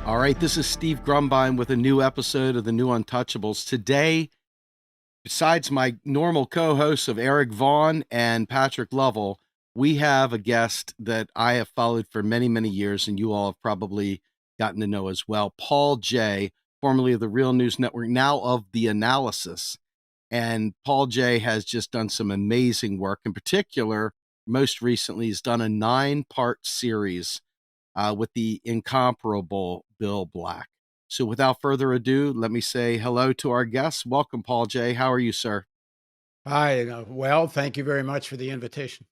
All right, this is Steve Grumbine with a new episode of the new Untouchables. Today, besides my normal co-hosts of Eric Vaughan and Patrick Lovell, we have a guest that I have followed for many, many years, and you all have probably gotten to know as well. Paul J., formerly of the Real News Network, now of The Analysis. And Paul J. has just done some amazing work. In particular, most recently, he's done a 9-part series with the incomparable Bill Black. So without further ado, let me say hello to our guests. Welcome, Paul J. How are you, sir? Hi, well, thank you very much for the invitation.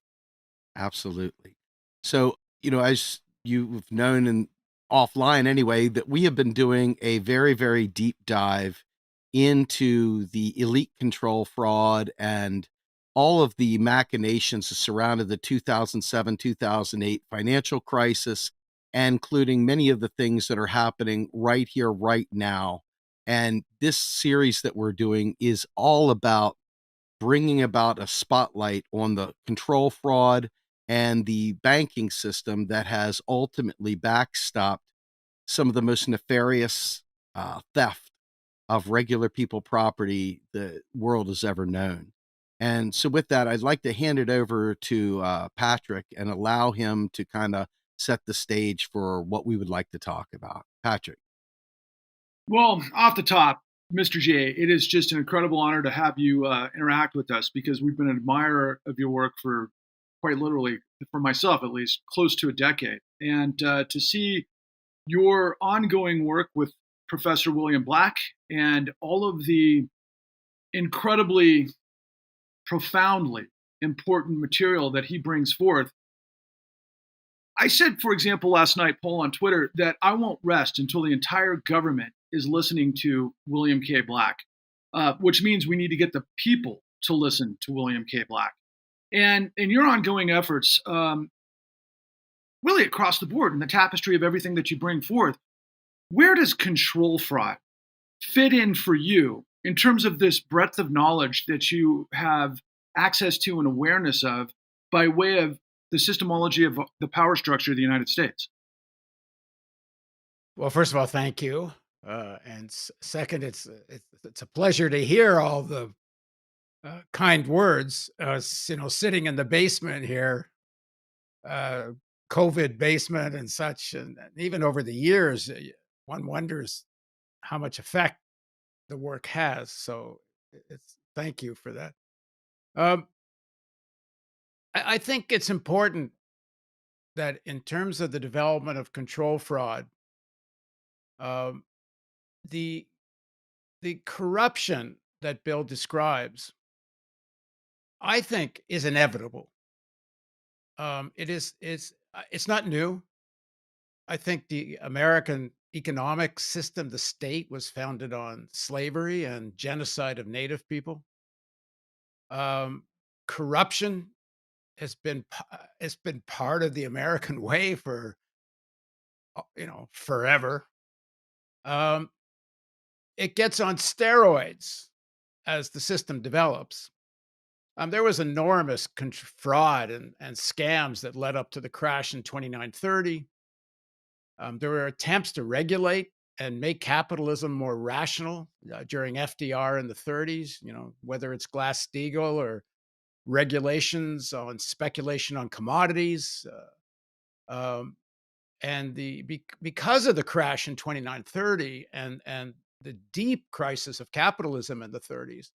Absolutely. So, as you've known and offline anyway, that we have been doing a very, very deep dive into the elite control fraud and all of the machinations that surrounded the 2007 2008 financial crisis, and including many of the things that are happening right here, right now. And this series that we're doing is all about bringing about a spotlight on the control fraud and the banking system that has ultimately backstopped some of the most nefarious theft of regular people property the world has ever known. And so, with that, I'd like to hand it over to Patrick and allow him to kind of set the stage for what we would like to talk about. Patrick. Well, off the top, Mr. J, it is just an incredible honor to have you interact with us because we've been an admirer of your work for quite literally, for myself at least, close to a decade. And to see your ongoing work with Professor William Black and all of the incredibly profoundly important material that he brings forth. I said, for example, last night, Paul, on Twitter, that I won't rest until the entire government is listening to William K. Black, which means we need to get the people to listen to William K. Black. And in your ongoing efforts, really across the board in the tapestry of everything that you bring forth, where does control fraud fit in for you in terms of this breadth of knowledge that you have access to and awareness of by way of the systemology of the power structure of the United States? Well, first of all, thank you. And second, it's a pleasure to hear all the kind words. Sitting in the basement here, uh, COVID basement and such, and even over the years, one wonders how much effect the work has. So, it's thank you for that. Um, I think it's important that in terms of the development of control fraud, um, the the corruption that Bill describes, I think, is inevitable. It's not new. I think the American economic system, the state, was founded on slavery and genocide of Native people. Um, Corruption has been part of the American way for forever. Um, it gets on steroids as the system develops. There was enormous fraud and scams that led up to the crash in 2930. There were attempts to regulate and make capitalism more rational during FDR in the 30s, whether it's Glass-Steagall or regulations on speculation on commodities. Um, and because of the crash in 2930 and the deep crisis of capitalism in the 30s,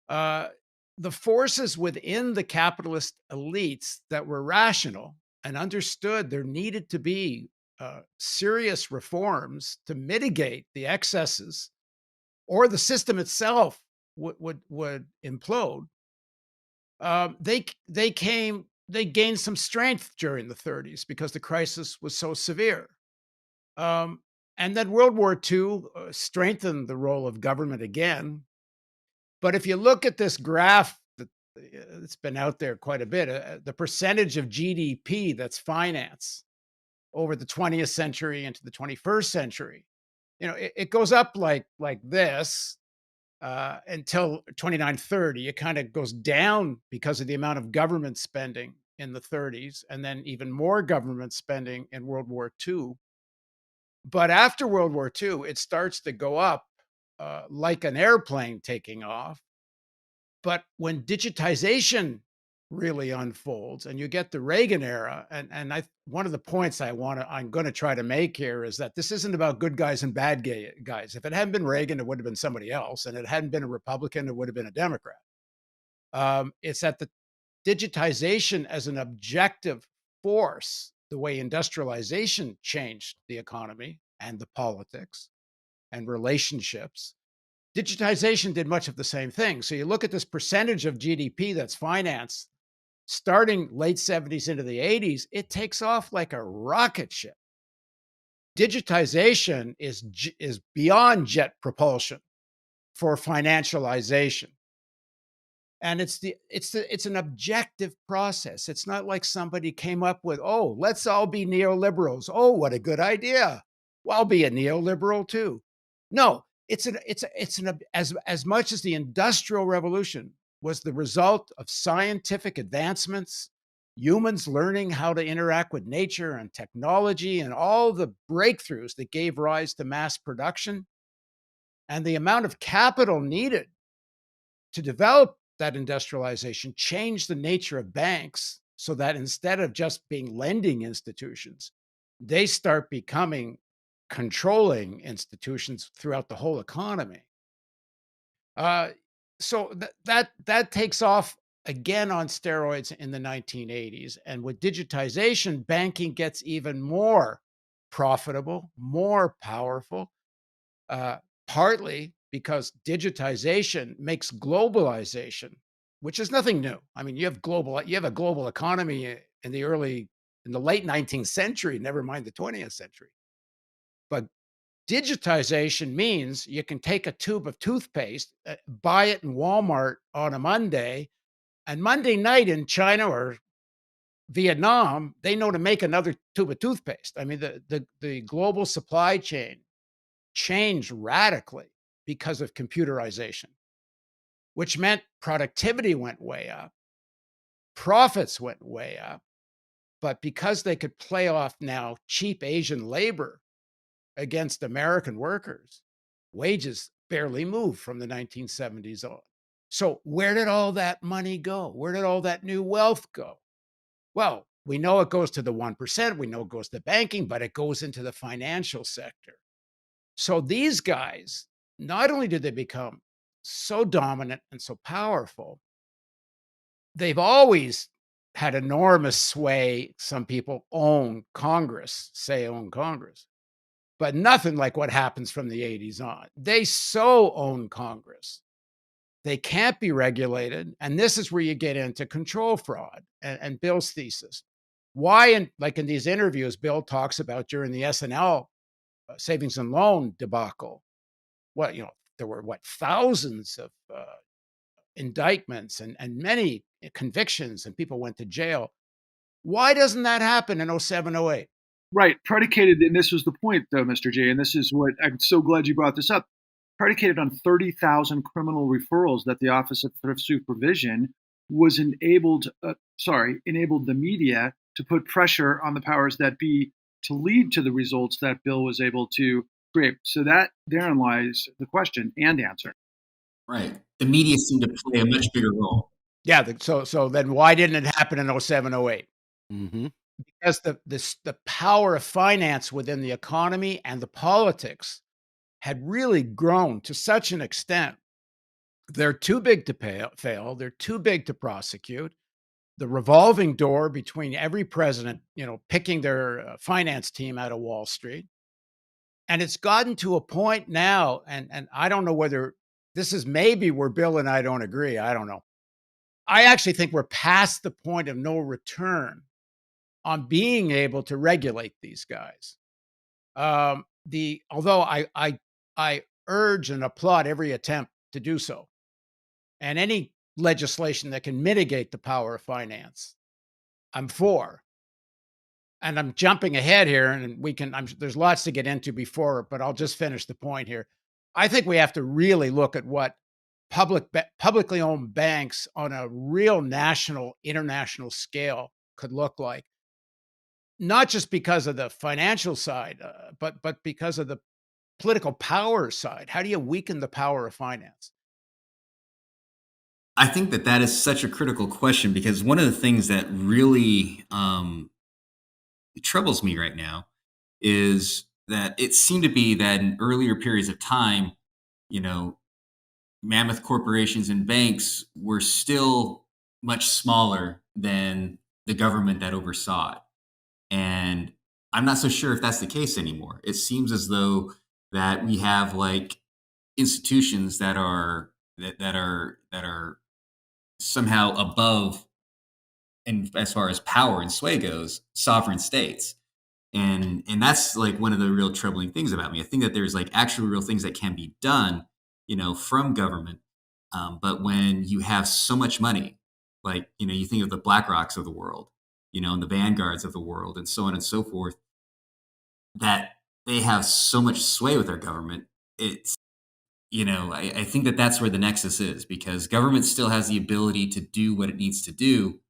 uh, the forces within the capitalist elites that were rational and understood there needed to be serious reforms to mitigate the excesses, or the system itself would implode. They gained some strength during the 30s because the crisis was so severe. Um, and then World War II strengthened the role of government again. But if you look at this graph it's been out there quite a bit, the percentage of GDP that's finance over the 20th century into the 21st century, it goes up like this until 2930. It kind of goes down because of the amount of government spending in the 30s, and then even more government spending in World War II. But after World War II, it starts to go up like an airplane taking off. But when digitization really unfolds and you get the Reagan era, and one of the points I'm going to try to make here is that this isn't about good guys and bad guys. If it hadn't been Reagan, it would have been somebody else, and it hadn't been a Republican, it would have been a Democrat. It's that the digitization as an objective force, the way industrialization changed the economy and the politics and relationships. Digitization did much of the same thing. So you look at this percentage of GDP that's financed starting late 70s into the 80s, it takes off like a rocket ship. Digitization is beyond jet propulsion for financialization. And it's an objective process. It's not like somebody came up with, oh, let's all be neoliberals. Oh, what a good idea. Well, I'll be a neoliberal too. No, as much as the Industrial Revolution was the result of scientific advancements, humans learning how to interact with nature and technology and all the breakthroughs that gave rise to mass production, and the amount of capital needed to develop that industrialization changed the nature of banks so that instead of just being lending institutions, they start becoming controlling institutions throughout the whole economy. So that takes off again on steroids in the 1980s. And with digitization, banking gets even more profitable, more powerful, partly because digitization makes globalization, which is nothing new. I mean, you have a global economy in the late 19th century, never mind the 20th century. But digitization means you can take a tube of toothpaste, buy it in Walmart on a Monday, and Monday night in China or Vietnam, they know to make another tube of toothpaste. I mean, the global supply chain changed radically because of computerization, which meant productivity went way up, profits went way up, but because they could play off now cheap Asian labor against American workers, wages barely moved from the 1970s on. So where did all that money go? Where did all that new wealth go? Well, we know it goes to the 1%, we know it goes to banking, but it goes into the financial sector. So these guys, not only did they become so dominant and so powerful, they've always had enormous sway. Some people own Congress, but nothing like what happens from the 80s on. They so own Congress. They can't be regulated. And this is where you get into control fraud and Bill's thesis. Why, in these interviews, Bill talks about during the SNL savings and loan debacle, there were thousands of indictments and many convictions, and people went to jail. Why doesn't that happen in 07, 08? Right. Predicated, and this was the point, though, Mr. J, and this is what I'm so glad you brought this up. Predicated on 30,000 criminal referrals that the Office of Thrift Supervision was enabled the media to put pressure on the powers that be to lead to the results that Bill was able to create. So that therein lies the question and answer. Right. The media seemed to play a much bigger role. Yeah. So then why didn't it happen in 07, 08? Mm-hmm. Because the power of finance within the economy and the politics had really grown to such an extent. They're too big to fail. They're too big to prosecute. The revolving door between every president, picking their finance team out of Wall Street. And it's gotten to a point now, and I don't know whether this is maybe where Bill and I don't agree. I don't know. I actually think we're past the point of no return on being able to regulate these guys. Although I urge and applaud every attempt to do so, and any legislation that can mitigate the power of finance, I'm for. And I'm jumping ahead here, and there's lots to get into before, but I'll just finish the point here. I think we have to really look at what publicly owned banks on a real national, international scale could look like. not just because of the financial side, but because of the political power side. How do you weaken the power of finance? I think that that is such a critical question, because one of the things that really troubles me right now is that it seemed to be that in earlier periods of time, you know, mammoth corporations and banks were still much smaller than the government that oversaw it. And I'm not so sure if that's the case anymore. It seems as though that we have like institutions that are somehow above, and as far as power and sway goes, sovereign states. And that's like one of the real troubling things about me. I think that there's like actual real things that can be done, from government. But when you have so much money, like, you think of the BlackRocks of the world, and the Vanguards of the world, and so on and so forth, that they have so much sway with our government. It's, I think that that's where the nexus is, because government still has the ability to do what it needs to do.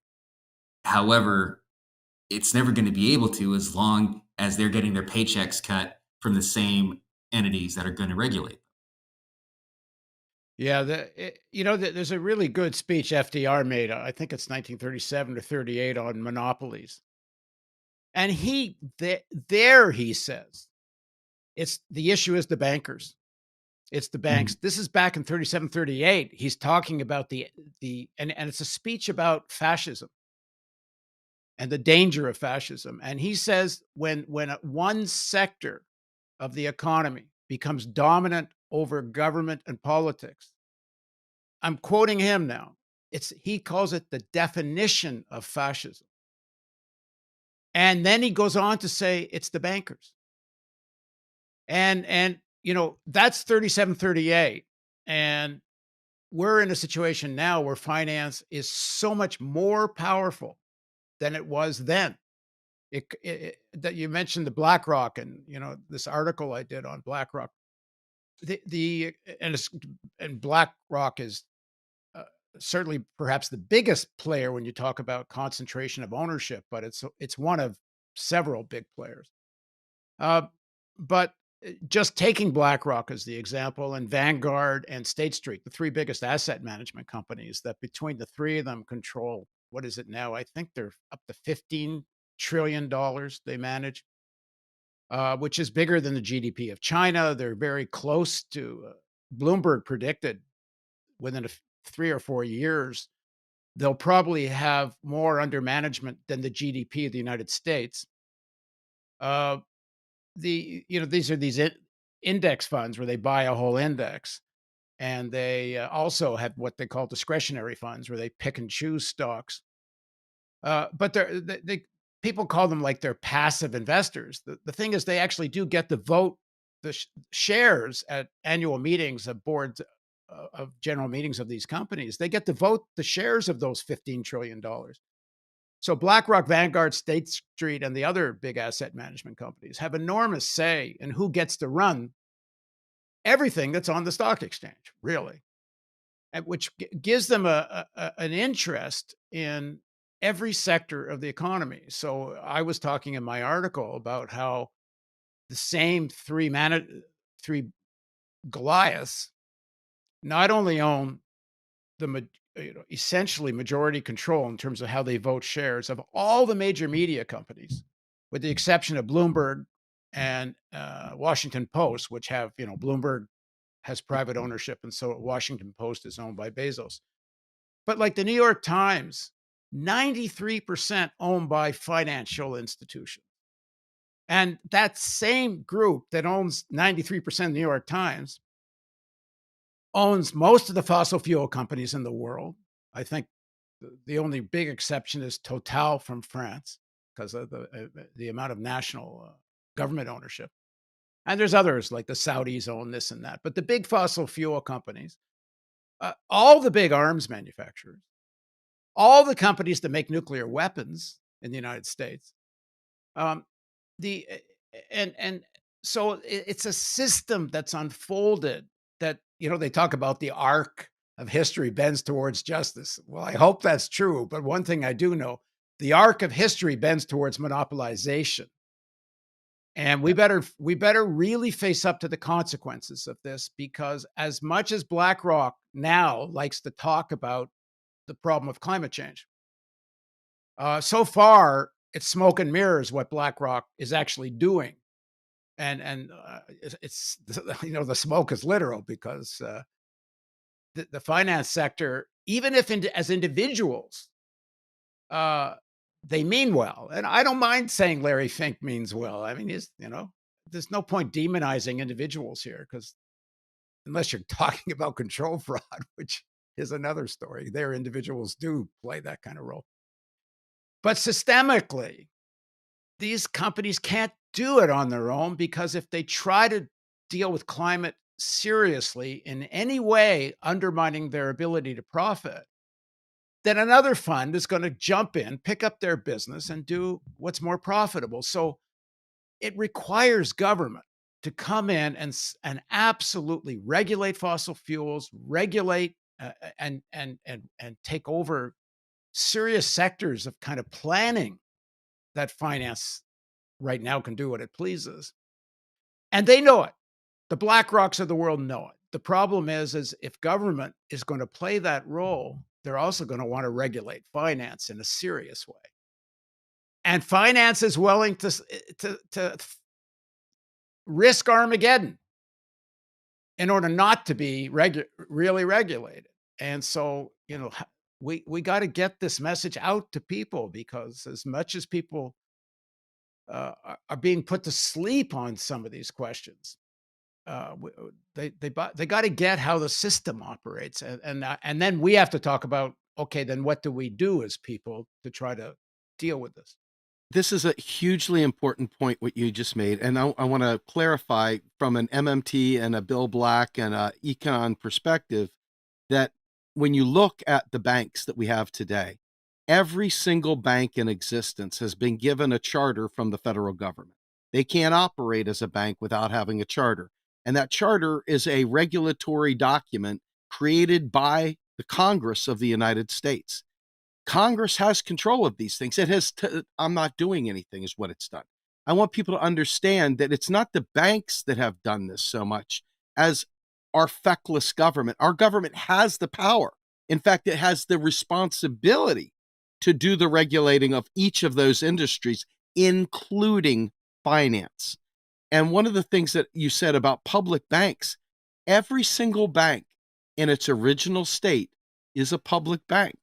However, it's never going to be able to as long as they're getting their paychecks cut from the same entities that are going to regulate. Yeah, there's a really good speech FDR made. I think it's 1937 or 38 on monopolies, and he says it's the issue is the bankers, it's the banks. This is back in 37, 38. He's talking about and it's a speech about fascism and the danger of fascism. And he says when one sector of the economy becomes dominant over government and politics, I'm quoting him now. He calls it the definition of fascism. And then he goes on to say it's the bankers. And that's 37, 38. And we're in a situation now where finance is so much more powerful than it was then. That you mentioned the BlackRock, and this article I did on BlackRock. And BlackRock is certainly perhaps the biggest player when you talk about concentration of ownership, but it's one of several big players. But just taking BlackRock as the example, and Vanguard and State Street, the three biggest asset management companies, that between the three of them control, what is it now? I think they're up to $15 trillion they manage, which is bigger than the GDP of China. They're very close to, Bloomberg predicted within 3 or 4 years, they'll probably have more under management than the GDP of the United States. These are index funds where they buy a whole index, and they also have what they call discretionary funds where they pick and choose stocks. But people call them like they're passive investors. The thing is, they actually do get to vote the shares at annual meetings of boards of general meetings of these companies. They get to vote the shares of those $15 trillion. So BlackRock, Vanguard, State Street, and the other big asset management companies have enormous say in who gets to run everything that's on the stock exchange, really, and which gives them an interest in every sector of the economy. So I was talking in my article about how the same three Goliaths not only own essentially majority control in terms of how they vote shares of all the major media companies, with the exception of Bloomberg and Washington Post, which have, Bloomberg has private ownership, and so Washington Post is owned by Bezos. But like the New York Times, 93% owned by financial institutions. And that same group that owns 93% of the New York Times owns most of the fossil fuel companies in the world. I think the only big exception is Total from France, because of the amount of national government ownership. And there's others, like the Saudis own this and that. But the big fossil fuel companies, all the big arms manufacturers, all the companies that make nuclear weapons in the United States, um, the and so it's a system that's unfolded that, they talk about the arc of history bends towards justice. Well, I hope that's true. But one thing I do know, the arc of history bends towards monopolization. And we better really face up to the consequences of this, because as much as BlackRock now likes to talk about the problem of climate change, so far it's smoke and mirrors what BlackRock is actually doing. And it's the smoke is literal, because the finance sector, even if as individuals, they mean well. And I don't mind saying Larry Fink means well. I mean, there's no point demonizing individuals here, because unless you're talking about control fraud, which is another story, their individuals do play that kind of role. But systemically, these companies can't do it on their own, because if they try to deal with climate seriously in any way, undermining their ability to profit, then another fund is going to jump in, pick up their business, and do what's more profitable. So it requires government to come in and absolutely regulate fossil fuels, regulate and take over serious sectors of kind of planning that finance right now can do what it pleases. And they know it. The BlackRocks of the world know it. The problem is if government is going to play that role, they're also going to want to regulate finance in a serious way. And finance is willing to risk Armageddon in order not to be really regulated. And so, we got to get this message out to people, because as much as people are being put to sleep on some of these questions, they got to get how the system operates, and then we have to talk about, okay, then what do we do as people to try to deal with this? This is a hugely important point, what you just made. And I want to clarify from an MMT and a Bill Black and a econ perspective that when you look at the banks that we have today, every single bank in existence has been given a charter from the federal government. They can't operate as a bank without having a charter. And that charter is a regulatory document created by the Congress of the United States. Congress has control of these things. It has, I'm not doing anything is what it's done. I want people to understand that it's not the banks that have done this so much as our feckless government. Our government has the power. In fact, it has the responsibility to do the regulating of each of those industries, including finance. And one of the things that you said about public banks, every single bank in its original state is a public bank,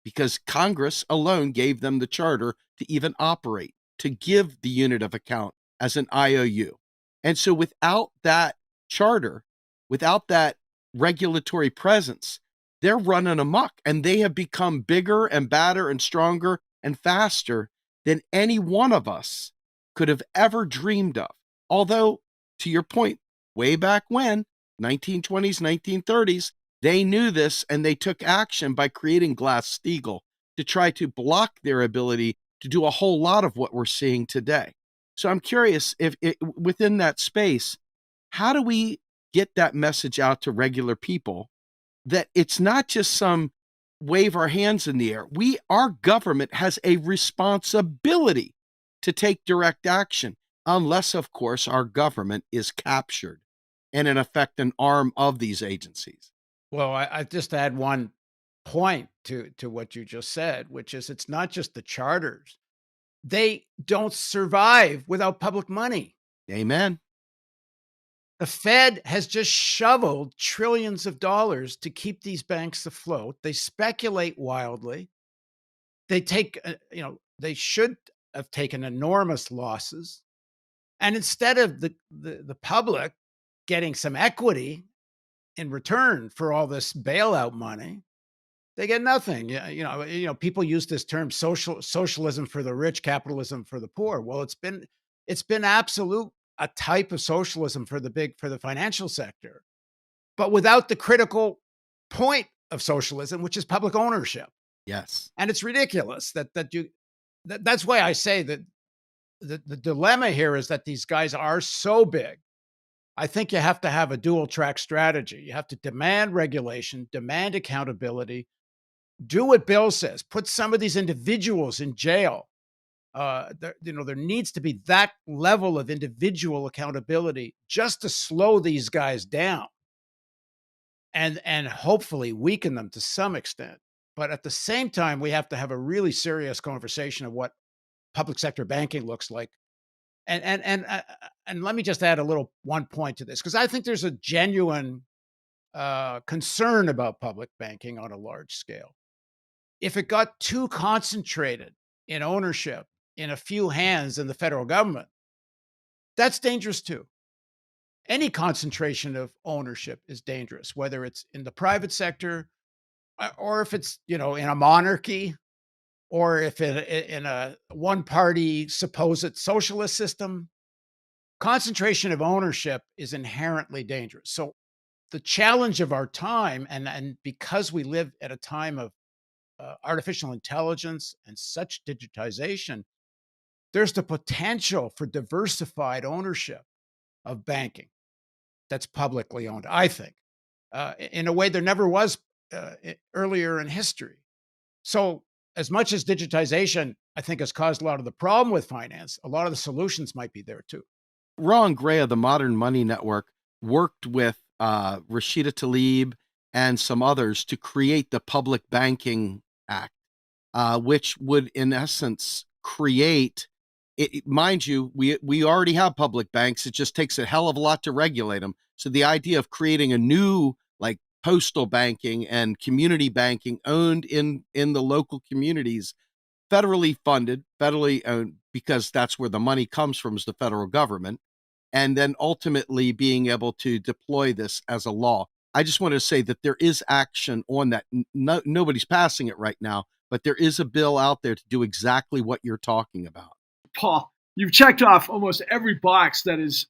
because Congress alone gave them the charter to even operate, to give the unit of account as an IOU. And so without that charter, without that regulatory presence, they're running amok, and they have become bigger and badder and stronger and faster than any one of us could have ever dreamed of. Although, to your point, way back when, 1920s, 1930s, they knew this, and they took action by creating Glass-Steagall to try to block their ability to do a whole lot of what we're seeing today. So I'm curious if within that space, how do we get that message out to regular people that it's not just some wave our hands in the air? Our government has a responsibility to take direct action, unless, of course, our government is captured and, in effect, an arm of these agencies. Well, I just add one point to what you just said, which is it's not just the charters. They don't survive without public money. Amen. The Fed has just shoveled trillions of dollars to keep these banks afloat. They speculate wildly. They take, they should have taken enormous losses. And instead of the public getting some equity in return for all this bailout money, they get nothing. People use this term socialism for the rich, capitalism for the poor. Well, it's been absolute a type of socialism for the financial sector, but without the critical point of socialism, which is public ownership. Yes. And it's ridiculous that's why I say that the dilemma here is that these guys are so big. I think you have to have a dual track strategy. You have to demand regulation, demand accountability, Do what Bill says. Put some of these individuals in jail. There needs to be that level of individual accountability just to slow these guys down and hopefully weaken them to some extent. But at the same time, we have to have a really serious conversation of what public sector banking looks like. And let me just add a little one point to this, because I think there's a genuine concern about public banking on a large scale. If it got too concentrated in ownership in a few hands in the federal government, that's dangerous too. Any concentration of ownership is dangerous, whether it's in the private sector or if it's, in a monarchy, or if in a one-party supposed socialist system. Concentration of ownership is inherently dangerous. So the challenge of our time, and because we live at a time of artificial intelligence and such digitization, there's the potential for diversified ownership of banking that's publicly owned, I think, in a way there never was earlier in history. So as much as digitization, I think, has caused a lot of the problem with finance, a lot of the solutions might be there too. Ron Gray of the Modern Money Network worked with Rashida Tlaib and some others to create the Public Banking Act, which would, in essence, create it. Mind you, we already have public banks. It just takes a hell of a lot to regulate them. So the idea of creating a new, like, postal banking and community banking owned in the local communities, federally funded, federally owned, because that's where the money comes from, is the federal government, and then ultimately being able to deploy this as a law. I just want to say that there is action on that. Nobody's passing it right now, but there is a bill out there to do exactly what you're talking about. Paul, you've checked off almost every box that is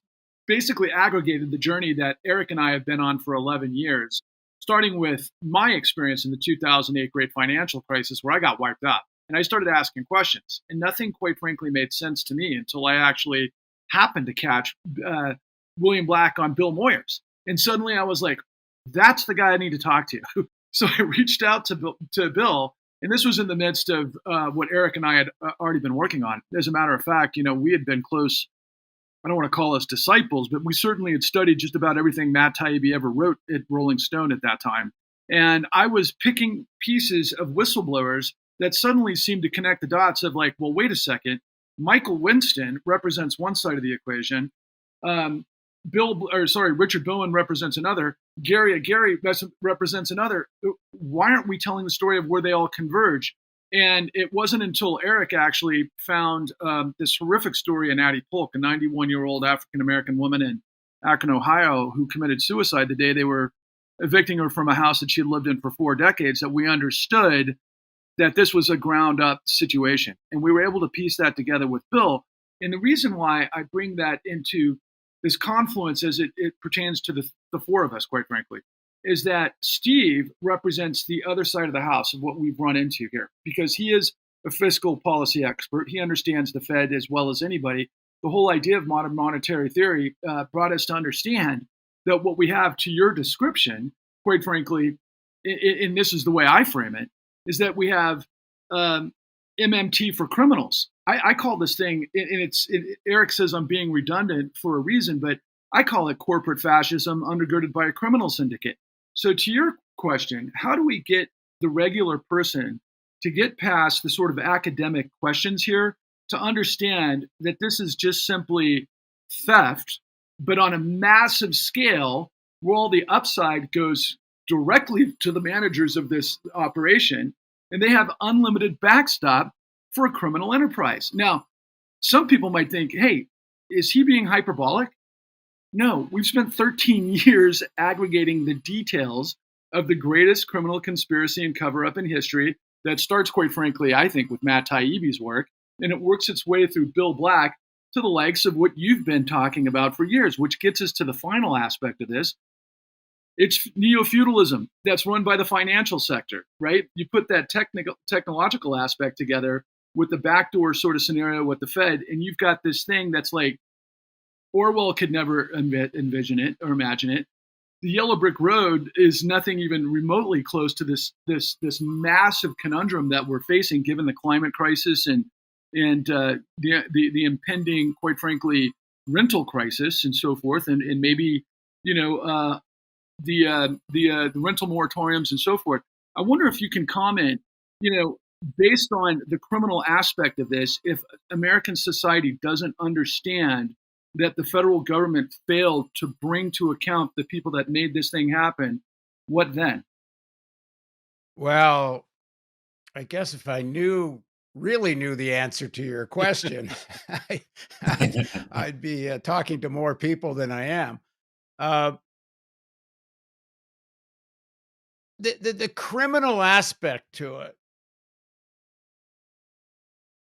basically aggregated the journey that Eric and I have been on for 11 years, starting with my experience in the 2008 great financial crisis, where I got wiped out. And I started asking questions, and nothing, quite frankly, made sense to me until I actually happened to catch William Black on Bill Moyers. And suddenly I was like, that's the guy I need to talk to. So I reached out to Bill, and this was in the midst of what Eric and I had already been working on. As a matter of fact, we had been close. I don't want to call us disciples, but we certainly had studied just about everything Matt Taibbi ever wrote at Rolling Stone at that time. And I was picking pieces of whistleblowers that suddenly seemed to connect the dots of, like, well, wait a second. Michael Winston represents one side of the equation. Richard Bowen represents another. Gary represents another. Why aren't we telling the story of where they all converge? And it wasn't until Eric actually found this horrific story in Addie Polk, a 91-year-old African-American woman in Akron, Ohio, who committed suicide the day they were evicting her from a house that she had lived in for 4 decades, that we understood that this was a ground-up situation. And we were able to piece that together with Bill. And the reason why I bring that into this confluence as it pertains to the four of us, quite frankly, is that Steve represents the other side of the house of what we've run into here, because he is a fiscal policy expert. He understands the Fed as well as anybody. The whole idea of modern monetary theory brought us to understand that what we have, to your description, quite frankly, and this is the way I frame it, is that we have MMT for criminals. I call this thing, and Eric says I'm being redundant for a reason, but I call it corporate fascism undergirded by a criminal syndicate. So to your question, how do we get the regular person to get past the sort of academic questions here to understand that this is just simply theft, but on a massive scale, where all the upside goes directly to the managers of this operation, and they have unlimited backstop for a criminal enterprise. Now, some people might think, hey, is he being hyperbolic? No, we've spent 13 years aggregating the details of the greatest criminal conspiracy and cover-up in history that starts, quite frankly, I think, with Matt Taibbi's work, and it works its way through Bill Black to the likes of what you've been talking about for years, which gets us to the final aspect of this. It's neo-feudalism that's run by the financial sector, right? You put that technological aspect together with the backdoor sort of scenario with the Fed, and you've got this thing that's like Orwell could never envision it or imagine it. the yellow brick road is nothing even remotely close to this massive conundrum that we're facing, given the climate crisis and the impending, quite frankly, rental crisis and so forth, and maybe the rental moratoriums and so forth. I wonder if you can comment, based on the criminal aspect of this, if American society doesn't understand that the federal government failed to bring to account the people that made this thing happen, what then? Well, I guess if I really knew the answer to your question, I, I'd be talking to more people than I am. Uh, the criminal aspect to it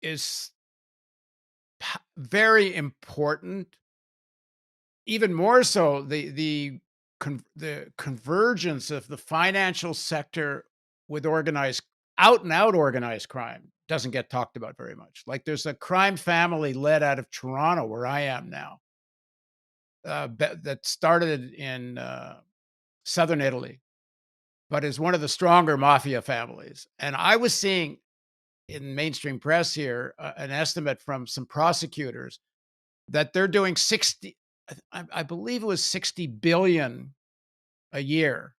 is very important. Even more so, the convergence of the financial sector with out and out organized crime doesn't get talked about very much. Like, there's a crime family led out of Toronto, where I am now, that started in southern Italy, but is one of the stronger mafia families. And I was seeing in mainstream press here an estimate from some prosecutors that they're doing 60, I believe it was 60 billion a year.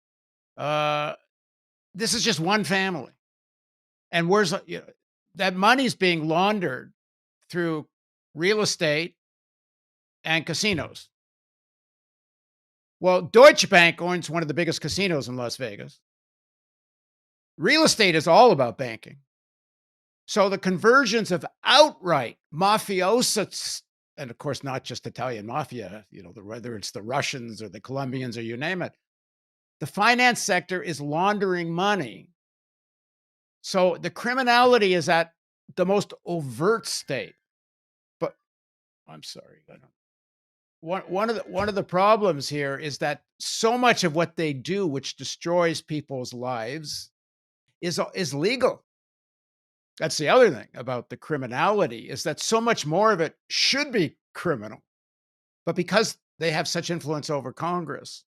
This is just one family. And where's that money's being laundered through real estate and casinos. Well, Deutsche Bank owns one of the biggest casinos in Las Vegas. Real estate is all about banking. So the convergence of outright mafiosa, and of course, not just Italian mafia, whether it's the Russians or the Colombians or you name it, the finance sector is laundering money. So the criminality is at the most overt state. But I'm sorry, one of the problems here is that so much of what they do, which destroys people's lives, is legal. That's the other thing about the criminality, is that so much more of it should be criminal. But because they have such influence over Congress,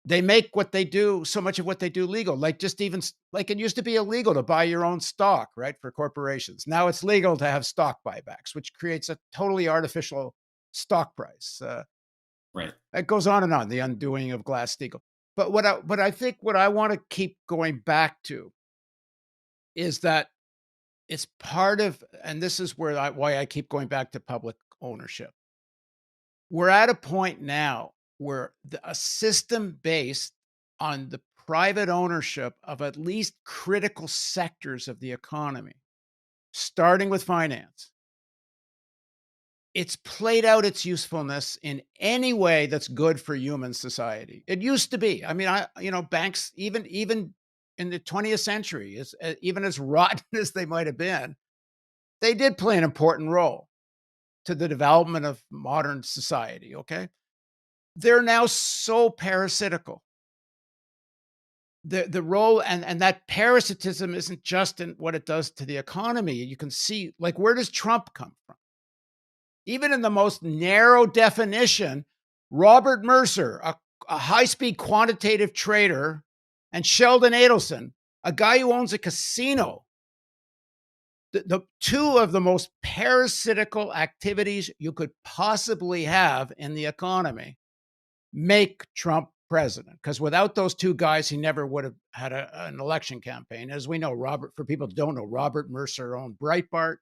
they make so much of what they do legal. Like, just even like, it used to be illegal to buy your own stock, right, for corporations. Now it's legal to have stock buybacks, which creates a totally artificial stock price. Right. It goes on and on, the undoing of Glass-Steagall. But I think what I want to keep going back to is that it's part of, and this is why I keep going back to public ownership. We're at a point now where a system based on the private ownership of at least critical sectors of the economy, starting with finance, it's played out its usefulness in any way that's good for human society. It used to be. I mean, banks, even in the 20th century, even as rotten as they might have been, they did play an important role to the development of modern society, okay? They're now so parasitical. The role and that parasitism isn't just in what it does to the economy. You can see, like, where does Trump come from? Even in the most narrow definition, Robert Mercer, a high-speed quantitative trader, and Sheldon Adelson, a guy who owns a casino, the two of the most parasitical activities you could possibly have in the economy, make Trump president. Because without those two guys, he never would have had an election campaign. As we know, for people who don't know, Robert Mercer owned Breitbart,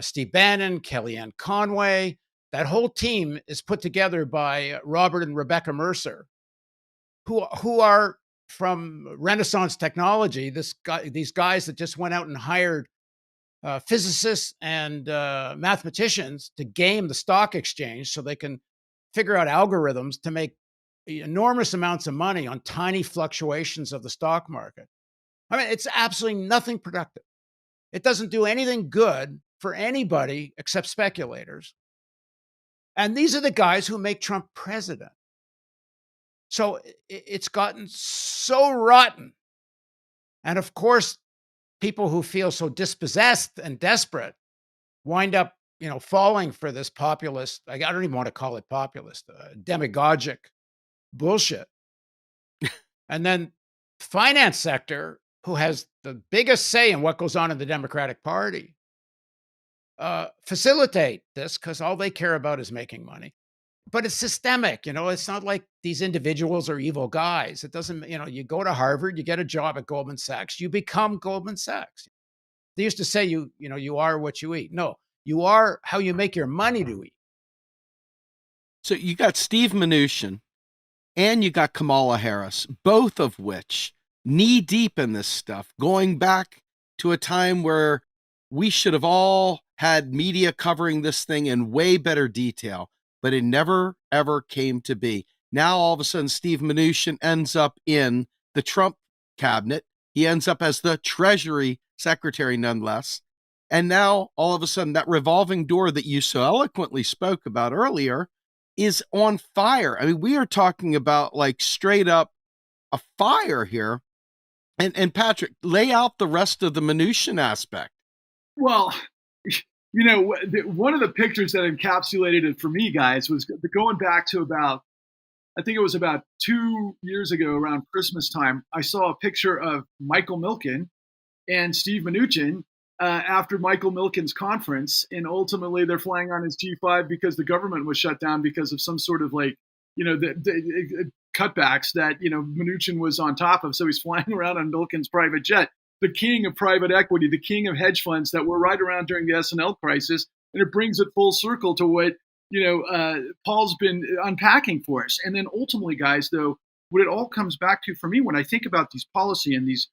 Steve Bannon, Kellyanne Conway. That whole team is put together by Robert and Rebecca Mercer, who are from Renaissance Technology. These guys that just went out and hired physicists and mathematicians to game the stock exchange so they can figure out algorithms to make enormous amounts of money on tiny fluctuations of the stock market. I mean, it's absolutely nothing productive. It doesn't do anything good for anybody except speculators. And these are the guys who make Trump president. So it's gotten so rotten. And of course, people who feel so dispossessed and desperate wind up, falling for this populist, I don't even want to call it populist, demagogic bullshit. And then finance sector, who has the biggest say in what goes on in the Democratic Party, facilitate this because all they care about is making money. But it's systemic, it's not like these individuals are evil guys. It doesn't, you go to Harvard, you get a job at Goldman Sachs, you become Goldman Sachs. They used to say you are what you eat. No, you are how you make your money to eat. So you got Steve Mnuchin and you got Kamala Harris, both of which knee deep in this stuff, going back to a time where we should have all had media covering this thing in way better detail, but it never, ever came to be. Now, all of a sudden, Steve Mnuchin ends up in the Trump cabinet. He ends up as the Treasury Secretary, nonetheless. And now, all of a sudden, that revolving door that you so eloquently spoke about earlier is on fire. I mean, we are talking about like straight up a fire here. And Patrick, lay out the rest of the Mnuchin aspect. Well, one of the pictures that encapsulated it for me, guys, was going back to I think it was about 2 years ago around Christmas time. I saw a picture of Michael Milken and Steve Mnuchin after Michael Milken's conference, and ultimately they're flying on his G5 because the government was shut down because of some sort of the cutbacks that Mnuchin was on top of. So he's flying around on Milken's private jet, the king of private equity, the king of hedge funds that were right around during the S&L crisis, and it brings it full circle to what Paul's been unpacking for us. And then ultimately, guys, though, what it all comes back to for me when I think about these policy and these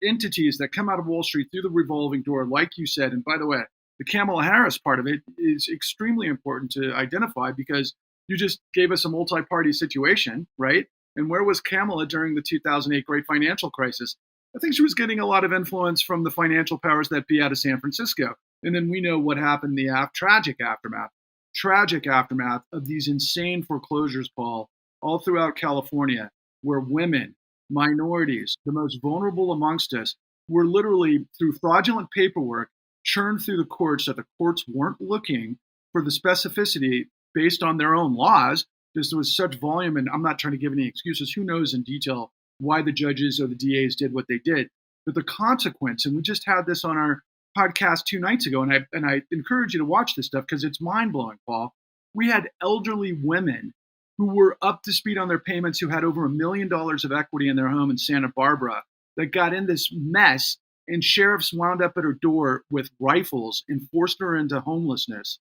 entities that come out of Wall Street through the revolving door, like you said. And by the way, the Kamala Harris part of it is extremely important to identify because you just gave us a multi-party situation, right? And where was Kamala during the 2008 great financial crisis? I think she was getting a lot of influence from the financial powers that be out of San Francisco. And then we know what happened in the tragic aftermath of these insane foreclosures, Paul, all throughout California, where women, minorities, the most vulnerable amongst us, were literally, through fraudulent paperwork, churned through the courts that the courts weren't looking for the specificity based on their own laws. Because there was such volume, and I'm not trying to give any excuses. Who knows in detail why the judges or the DAs did what they did? But the consequence, and we just had this on our podcast 2 nights ago, and I encourage you to watch this stuff because it's mind-blowing, Paul. We had elderly women who were up to speed on their payments, who had over $1 million of equity in their home in Santa Barbara, that got in this mess, and sheriffs wound up at her door with rifles and forced her into homelessness.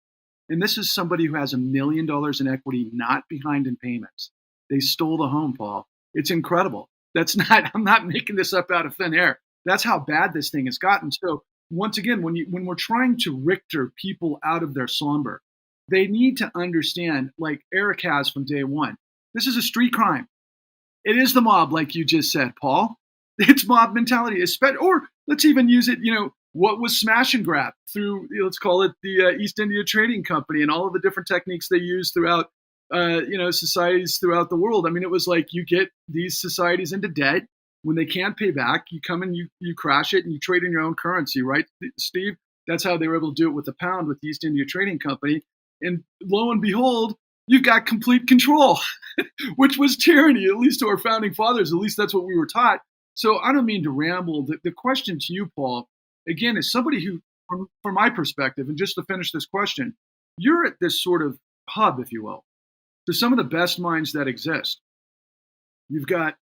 And this is somebody who has $1 million in equity, not behind in payments. They stole the home, Paul. It's incredible. I'm not making this up out of thin air. That's how bad this thing has gotten. So once again, when we're trying to Richter people out of their slumber, they need to understand, like Eric has from day one, this is a street crime. It is the mob, like you just said, Paul. It's mob mentality. Or let's even use it, what was smash and grab through, let's call it the East India Trading Company and all of the different techniques they use throughout, societies throughout the world. I mean, it was like you get these societies into debt. When they can't pay back, you come and you crash it and you trade in your own currency, right, Steve? That's how they were able to do it with the pound with the East India Trading Company. And lo and behold, you've got complete control, which was tyranny, at least to our founding fathers. At least that's what we were taught. So I don't mean to ramble. The question to you, Paul, again, is somebody who, from my perspective, and just to finish this question, you're at this sort of hub, if you will, to some of the best minds that exist. You've got,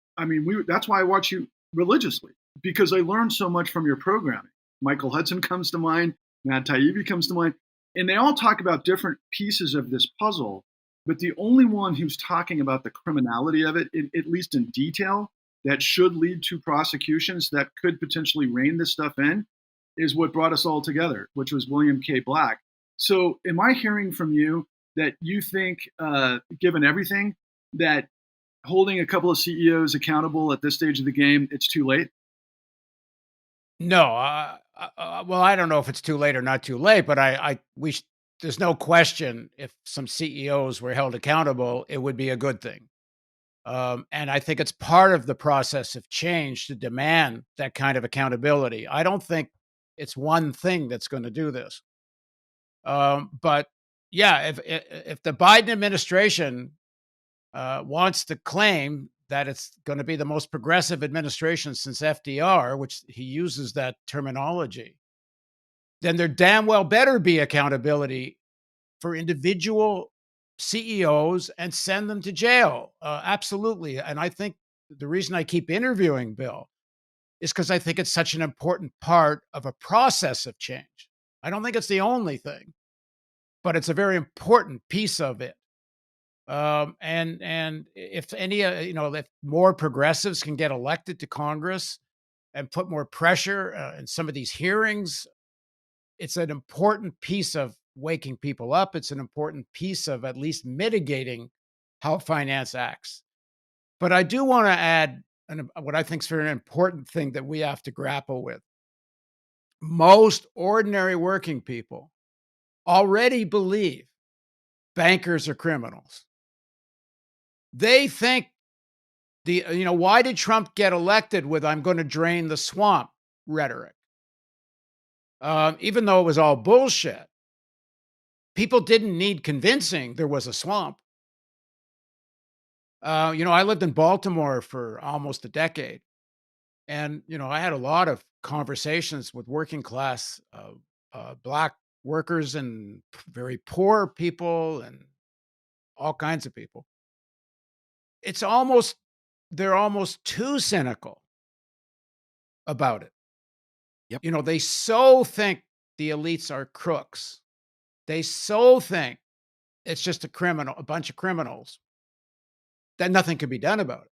that's why I watch you religiously, because I learned so much from your programming. Michael Hudson comes to mind, Matt Taibbi comes to mind, and they all talk about different pieces of this puzzle, but the only one who's talking about the criminality of it, at least in detail, that should lead to prosecutions that could potentially rein this stuff in, is what brought us all together, which was William K. Black. So am I hearing from you that you think, given everything, that holding a couple of CEOs accountable at this stage of the game, it's too late? No, well, I don't know if it's too late or not too late, but there's no question if some CEOs were held accountable, it would be a good thing. And I think it's part of the process of change to demand that kind of accountability. I don't think it's one thing that's going to do this. But yeah, if the Biden administration wants to claim that it's going to be the most progressive administration since FDR, which he uses that terminology, then there damn well better be accountability for individual CEOs and send them to jail. Absolutely. And I think the reason I keep interviewing Bill is because I think it's such an important part of a process of change. I don't think it's the only thing, but it's a very important piece of it. And if any, if more progressives can get elected to Congress and put more pressure in some of these hearings, it's an important piece of waking people up. It's an important piece of at least mitigating how finance acts. But I do want to add what I think is very important thing that we have to grapple with. Most ordinary working people already believe bankers are criminals. They think why did Trump get elected with "I'm going to drain the swamp" rhetoric? Even though it was all bullshit, people didn't need convincing there was a swamp. I lived in Baltimore for almost a decade. And, I had a lot of conversations with working class Black workers and very poor people and all kinds of people. They're almost too cynical about it. Yep. They so think the elites are crooks. They so think it's just a bunch of criminals, that nothing can be done about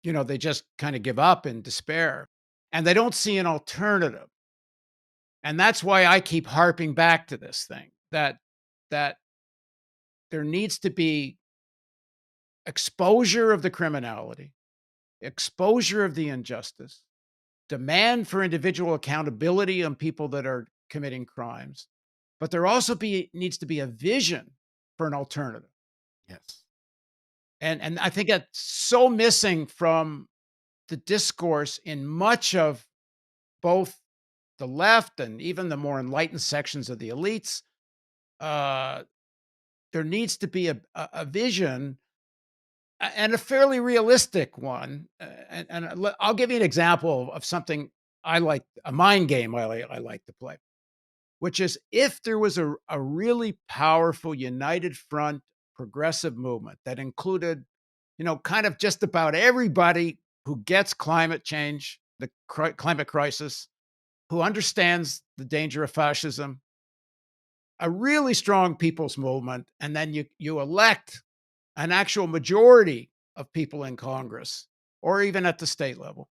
it. They just kind of give up in despair and they don't see an alternative. And that's why I keep harping back to this thing that there needs to be exposure of the criminality, exposure of the injustice, demand for individual accountability on people that are committing crimes. But there also needs to be a vision for an alternative. Yes. And I think that's so missing from the discourse in much of both the left and even the more enlightened sections of the elites. There needs to be a vision and a fairly realistic one. I'll give you an example of something I like, a mind game I like to play, which is if there was a really powerful united front progressive movement that included, kind of just about everybody who gets climate change, the climate crisis, who understands the danger of fascism, a really strong people's movement, and then you elect an actual majority of people in Congress or even at the state level,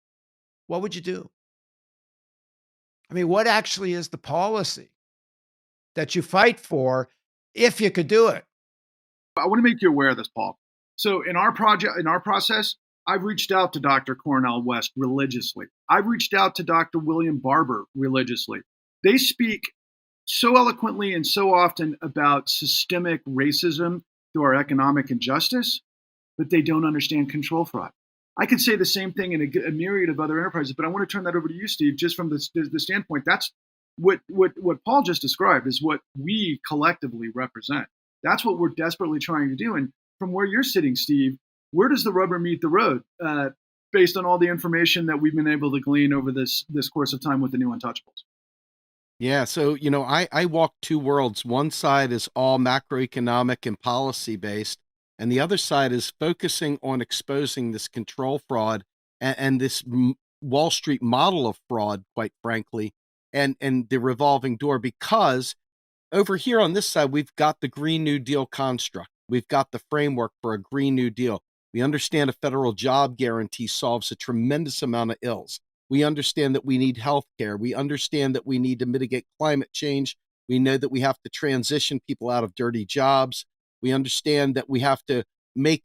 what would you do? I mean, what actually is the policy that you fight for if you could do it? I want to make you aware of this, Paul. So in our process, I've reached out to Dr. Cornel West religiously. I've reached out to Dr. William Barber religiously. They speak so eloquently and so often about systemic racism through our economic injustice, but they don't understand control fraud. I could say the same thing in a myriad of other enterprises, but I want to turn that over to you, Steve, just from the standpoint. That's what Paul just described is what we collectively represent. That's what we're desperately trying to do. And from where you're sitting, Steve, where does the rubber meet the road based on all the information that we've been able to glean over this course of time with the new Untouchables? Yeah. So, I walk two worlds. One side is all macroeconomic and policy based, and the other side is focusing on exposing this control fraud and this Wall Street model of fraud, quite frankly, and the revolving door. Because over here on this side, we've got the Green New Deal construct. We've got the framework for a Green New Deal. We understand a federal job guarantee solves a tremendous amount of ills. We understand that we need health care. We understand that we need to mitigate climate change. We know that we have to transition people out of dirty jobs. We understand that we have to make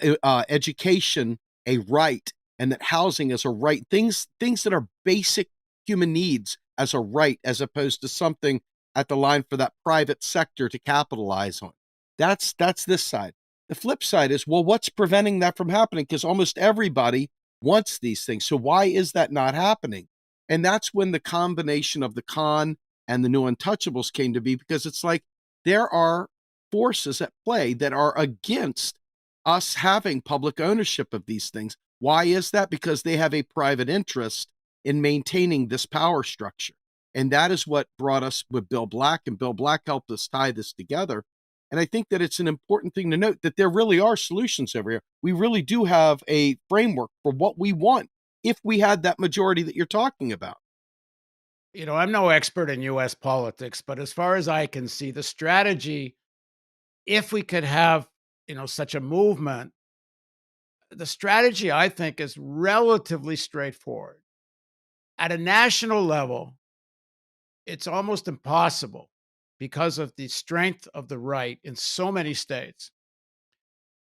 education a right and that housing is a right. Things that are basic human needs as a right, as opposed to something at the line for that private sector to capitalize on. That's this side. The flip side is, well, what's preventing that from happening? Because almost everybody wants these things. So why is that not happening? And that's when the combination of the con and the new Untouchables came to be, because it's like there are forces at play that are against us having public ownership of these things. Why is that? Because they have a private interest in maintaining this power structure. And that is what brought us with Bill Black, and Bill Black helped us tie this together. And I think that it's an important thing to note that there really are solutions over here. We really do have a framework for what we want if we had that majority that you're talking about. I'm no expert in US politics, but as far as I can see, the strategy, if we could have, such a movement, the strategy, I think, is relatively straightforward. At a national level, it's almost impossible because of the strength of the right in so many states.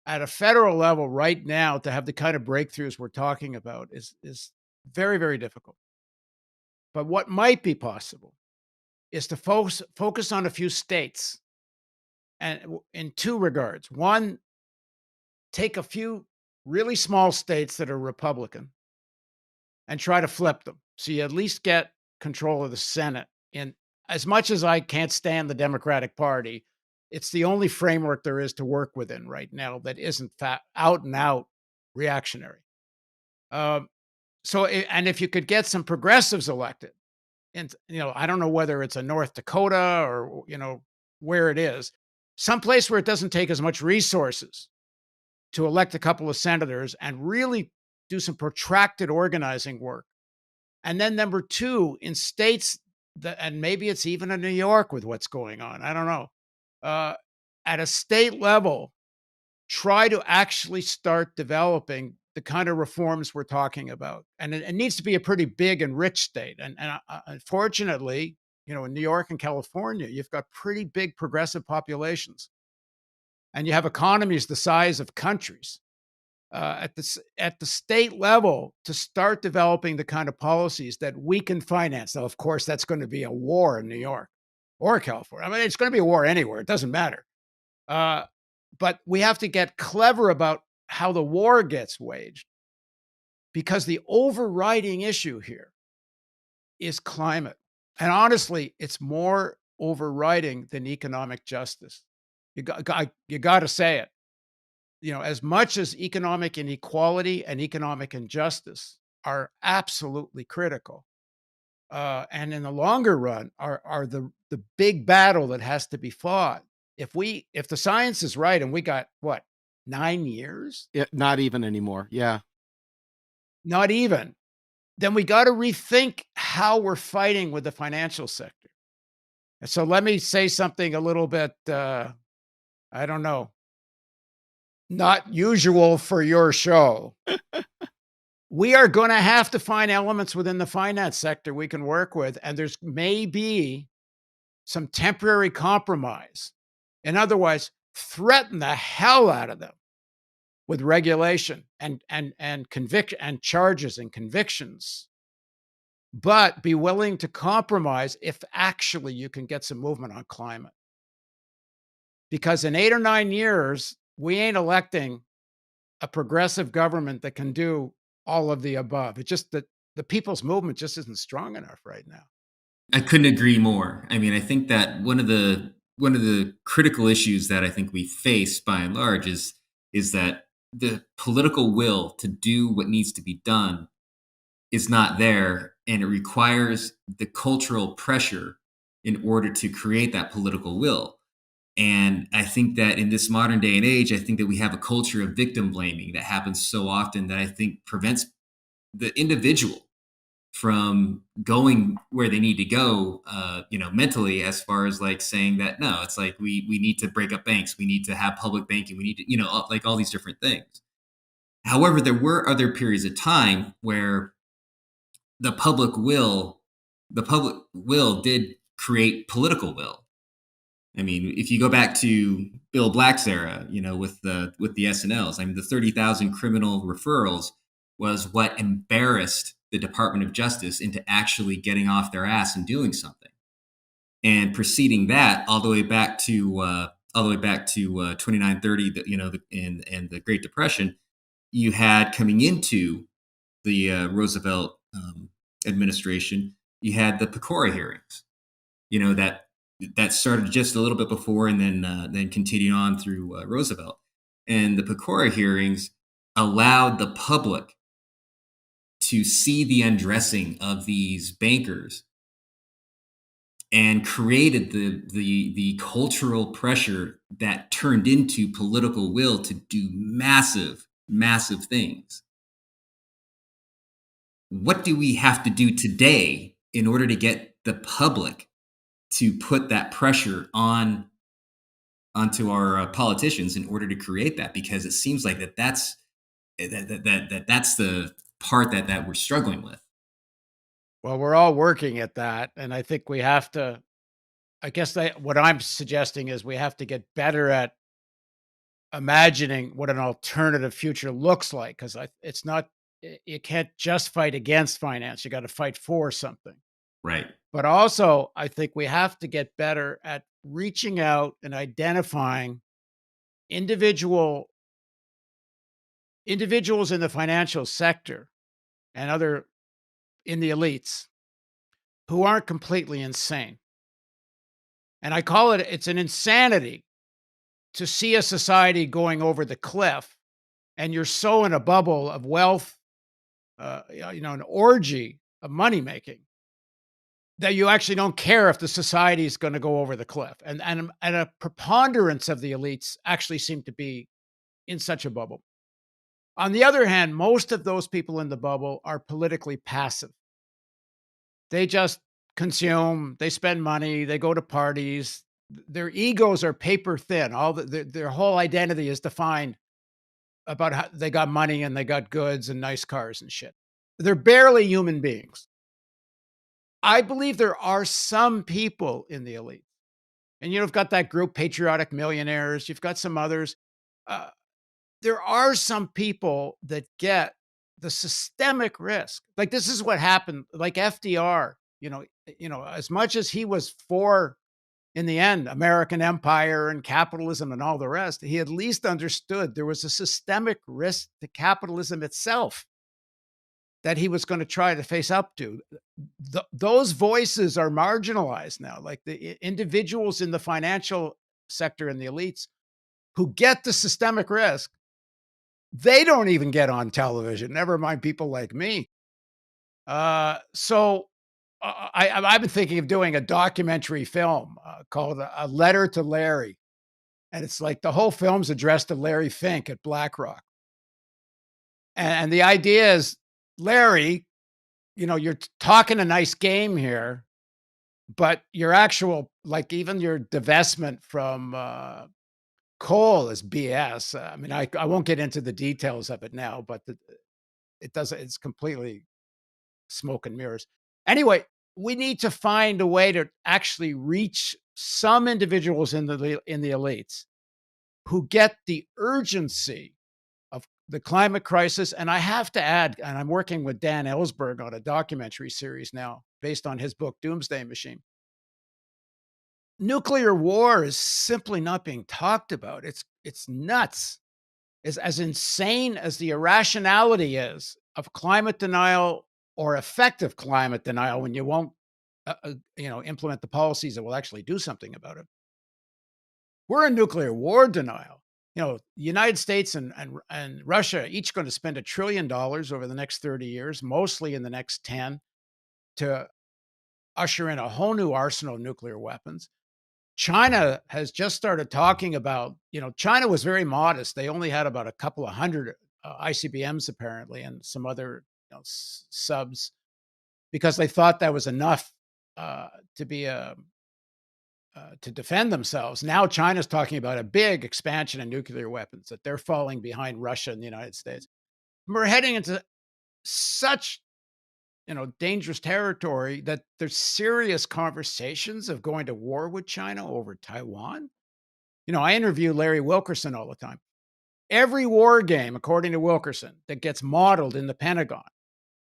At a federal level right now, to have the kind of breakthroughs we're talking about is very, very difficult. But what might be possible is to focus on a few states, and in two regards. One, take a few really small states that are Republican and try to flip them. So you at least get control of the Senate. And as much as I can't stand the Democratic Party, it's the only framework there is to work within right now that isn't out and out reactionary. And if you could get some progressives elected, and I don't know whether it's a North Dakota or where it is, someplace where it doesn't take as much resources to elect a couple of senators and really do some protracted organizing work. And then number two, in states that, and maybe it's even in New York with what's going on, I don't know, at a state level, try to actually start developing the kind of reforms we're talking about. And it needs to be a pretty big and rich state. And unfortunately, in New York and California, you've got pretty big progressive populations. And you have economies the size of countries. At the state level, to start developing the kind of policies that we can finance. Now, of course, that's going to be a war in New York or California. I mean, it's going to be a war anywhere. It doesn't matter. But we have to get clever about how the war gets waged, because the overriding issue here is climate. And honestly, it's more overriding than economic justice. You got to say it. As much as economic inequality and economic injustice are absolutely critical, and in the longer run are the big battle that has to be fought. If the science is right, and we got what, 9 years? Not even anymore. Yeah. Not even. Then we got to rethink how we're fighting with the financial sector. And so let me say something a little bit, I don't know, not usual for your show. We are going to have to find elements within the finance sector we can work with, and there's maybe some temporary compromise. And otherwise, threaten the hell out of them with regulation and conviction and charges and convictions. But be willing to compromise if actually you can get some movement on climate. Because in 8 or 9 years, we ain't electing a progressive government that can do all of the above. It's just that the people's movement just isn't strong enough right now. I couldn't agree more. I mean, I think that one of the critical issues that I think we face by and large is that the political will to do what needs to be done is not there, and it requires the cultural pressure in order to create that political will. And I think that in this modern day and age, I think that we have a culture of victim blaming that happens so often that I think prevents the individual from going where they need to go, mentally, as far as like saying that, no, it's like we need to break up banks. We need to have public banking. We need to, like all these different things. However, there were other periods of time where the public will did create political will. I mean, if you go back to Bill Black's era, with the SNLs, I mean, the 30,000 criminal referrals was what embarrassed the Department of Justice into actually getting off their ass and doing something. And preceding that, all the way back to 2930, and the Great Depression, you had coming into the Roosevelt administration, you had the Pecora hearings, that started just a little bit before, and then continued on through Roosevelt. And the Pecora hearings allowed the public to see the undressing of these bankers and created the cultural pressure that turned into political will to do massive things. What do we have to do today in order to get the public to put that pressure onto our politicians in order to create that? Because it seems like that's the part that we're struggling with. Well, we're all working at that, and I think we have to. I guess what I'm suggesting is we have to get better at imagining what an alternative future looks like, because it's not. You can't just fight against finance. You got to fight for something. Right. But also, I think we have to get better at reaching out and identifying individuals in the financial sector and other in the elites who aren't completely insane. And I call it's an insanity to see a society going over the cliff and you're so in a bubble of wealth, an orgy of money making, that you actually don't care if the society is going to go over the cliff. And a preponderance of the elites actually seem to be in such a bubble. On the other hand, most of those people in the bubble are politically passive. They just consume, they spend money, they go to parties. Their egos are paper thin. Their whole identity is defined about how they got money and they got goods and nice cars and shit. They're barely human beings. I believe there are some people in the elite, and you've got that group, Patriotic Millionaires. You've got some others. There are some people that get the systemic risk. Like, this is what happened. Like FDR, as much as he was for, in the end, American empire and capitalism and all the rest, he at least understood there was a systemic risk to capitalism itself that he was going to try to face up to. Those voices are marginalized now, like the individuals in the financial sector and the elites who get the systemic risk. They don't even get on television, never mind people like me. I've been thinking of doing a documentary film called A Letter to Larry. And it's like the whole film's addressed to Larry Fink at BlackRock. And the idea is, Larry, you're talking a nice game here, but your actual, like, even your divestment from coal is BS. I mean, I won't get into the details of it now, but it's completely smoke and mirrors. Anyway, we need to find a way to actually reach some individuals in the elites who get the urgency of the climate crisis. And I have to add, and I'm working with Dan Ellsberg on a documentary series now based on his book, Doomsday Machine. Nuclear war is simply not being talked about. It's nuts. It's as insane as the irrationality is of climate denial or effective climate denial when you won't, implement the policies that will actually do something about it. We're in nuclear war denial. The United States and Russia each going to spend $1 trillion over the next 30 years, mostly in the next 10, to usher in a whole new arsenal of nuclear weapons. China has just started talking about, China was very modest. They only had about a couple of hundred ICBMs apparently, and some other subs, because they thought that was enough to be to defend themselves. Now China's talking about a big expansion in nuclear weapons, that they're falling behind Russia and the United States. We're heading into such, dangerous territory that there's serious conversations of going to war with China over Taiwan. I interview Larry Wilkerson all the time. Every war game, according to Wilkerson, that gets modeled in the Pentagon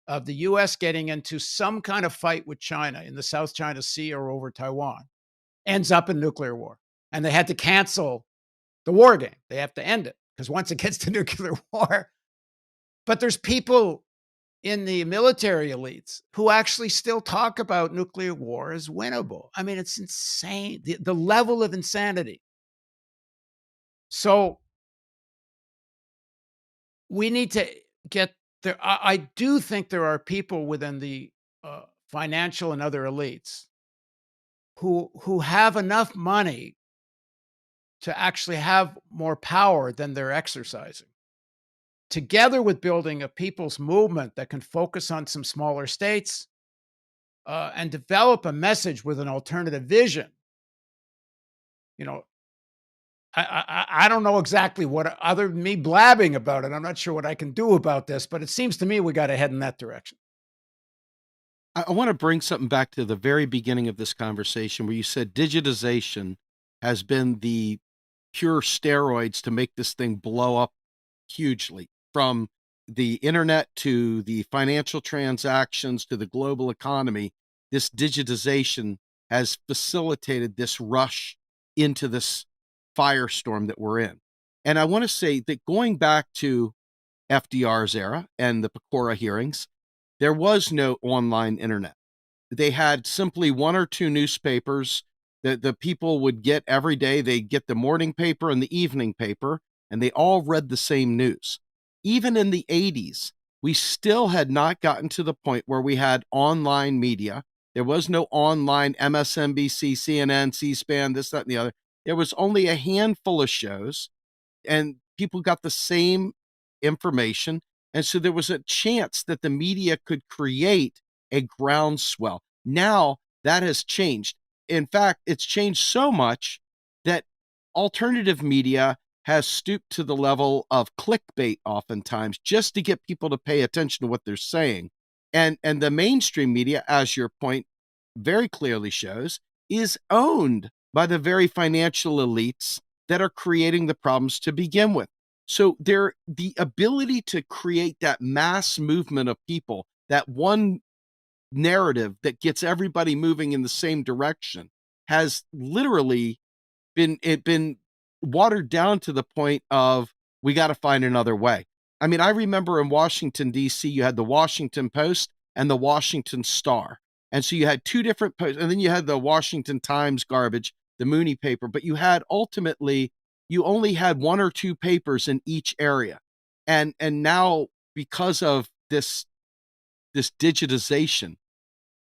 of the US getting into some kind of fight with China in the South China Sea or over Taiwan ends up in nuclear war. And they had to cancel the war game. They have to end it, because once it gets to nuclear war, but there's people in the military elites who actually still talk about nuclear war as winnable. I mean, it's insane, the level of insanity. So we need to get there. I do think there are people within the financial and other elites who have enough money to actually have more power than they're exercising. Together with building a people's movement that can focus on some smaller states and develop a message with an alternative vision. You know, I don't know exactly what, other than me blabbing about it. I'm not sure what I can do about this, but it seems to me we got to head in that direction. I want to bring something back to the very beginning of this conversation where you said digitization has been the pure steroids to make this thing blow up hugely, from the internet to the financial transactions to the global economy. This digitization has facilitated this rush into this firestorm that we're in. And I want to say that going back to FDR's era and the Pecora hearings, there was no online internet. They had simply one or two newspapers that the people would get every day. They'd get the morning paper and the evening paper, and they all read the same news. Even in the 80s, we still had not gotten to the point where we had online media. There was no online MSNBC, CNN, C-SPAN, this, that, and the other. There was only a handful of shows, and people got the same information. And so there was a chance that the media could create a groundswell. Now that has changed. In fact, it's changed so much that alternative media has stooped to the level of clickbait oftentimes just to get people to pay attention to what they're saying. And the mainstream media, as your point very clearly shows, is owned by the very financial elites that are creating the problems to begin with. So the ability to create that mass movement of people, that one narrative that gets everybody moving in the same direction, has literally been watered down to the point of we got to find another way. I mean, I remember in Washington, D.C., you had the Washington Post and the Washington Star. And so you had two different posts, and then you had the Washington Times garbage, the Mooney paper, but you had ultimately, you only had one or two papers in each area. And now, because of this digitization,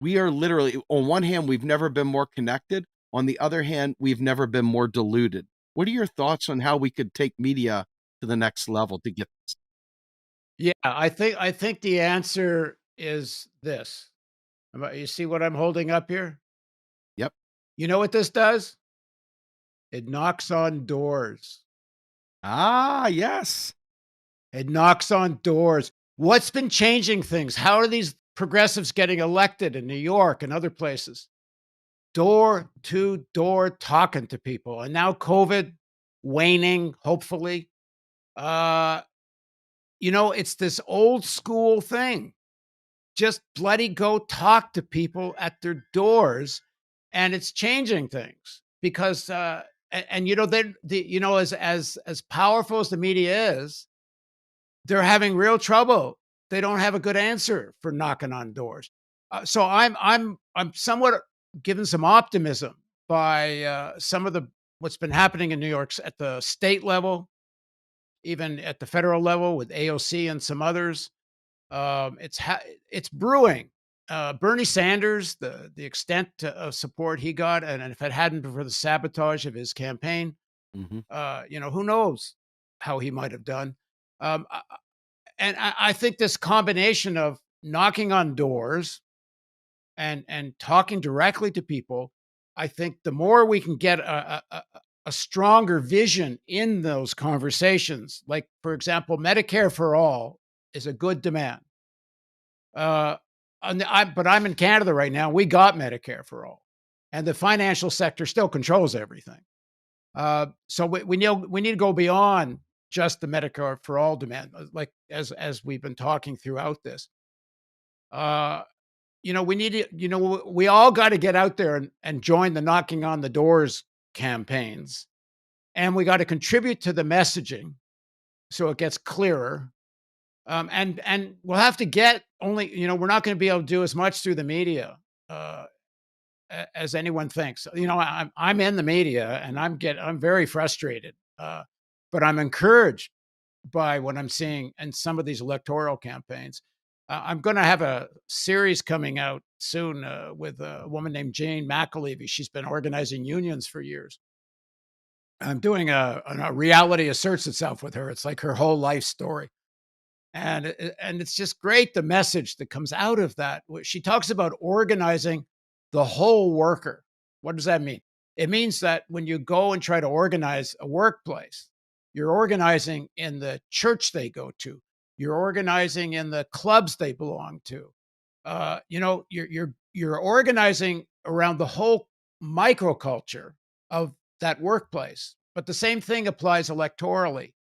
we are literally, on one hand, we've never been more connected. On the other hand, we've never been more diluted. What are your thoughts on how we could take media to the next level to get this? Yeah, I think the answer is this. You see what I'm holding up here? Yep. You know what this does? It knocks on doors. Ah, yes. It knocks on doors. What's been changing things? How are these progressives getting elected in New York and other places? Door to door talking to people. And now COVID waning, hopefully. Uh, it's this old school thing. Just bloody go talk to people at their doors, and it's changing things because as powerful as the media is, they're having real trouble. They don't have a good answer for knocking on doors. So I'm somewhat given some optimism by some of the what's been happening in New York at the state level, even at the federal level with AOC and some others. It's brewing. Bernie Sanders, the extent of support he got, and if it hadn't been for the sabotage of his campaign, Hmm. who knows how he might have done. And I think this combination of knocking on doors and talking directly to people, I think the more we can get a stronger vision in those conversations, like for example, Medicare for all is a good demand. Uh, but I'm in Canada right now. We got Medicare for all, and the financial sector still controls everything. So we need to go beyond just the Medicare for all demand, like as we've been talking throughout this. We need to, we all got to get out there and join the knocking on the doors campaigns, and we got to contribute to the messaging so it gets clearer. And we'll have to get only, we're not going to be able to do as much through the media as anyone thinks. I'm in the media and I'm very frustrated, but I'm encouraged by what I'm seeing in some of these electoral campaigns. I'm going to have a series coming out soon with a woman named Jane McAlevey. She's been organizing unions for years. I'm doing a reality asserts itself with her. It's like her whole life story. And it's just great, the message that comes out of that. She talks about organizing the whole worker. What does that mean? It means that when you go and try to organize a workplace, you're organizing in the church they go to, you're organizing in the clubs they belong to. You're organizing around the whole microculture of that workplace. But the same thing applies electorally.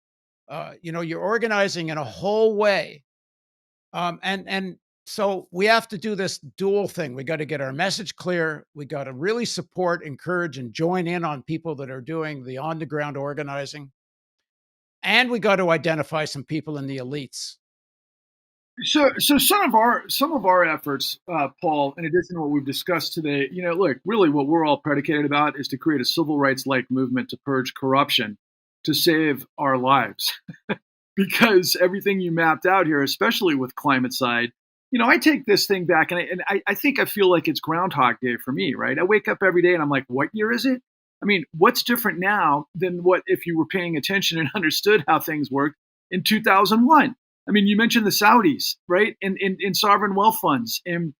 You're organizing in a whole way. And so we have to do this dual thing. We got to get our message clear. We got to really support, encourage, and join in on people that are doing the on the ground organizing. And we got to identify some people in the elites. So some of our efforts, Paul, in addition to what we've discussed today, look, really what we're all predicated about is to create a civil rights-like movement to purge corruption, to save our lives. Because everything you mapped out here, especially with climate side, I take this thing back and I think I feel like it's Groundhog Day for me, right? I wake up every day and I'm like, what year is it? I mean, what's different now than what if you were paying attention and understood how things worked in 2001? I mean, you mentioned the Saudis, right? In sovereign wealth funds and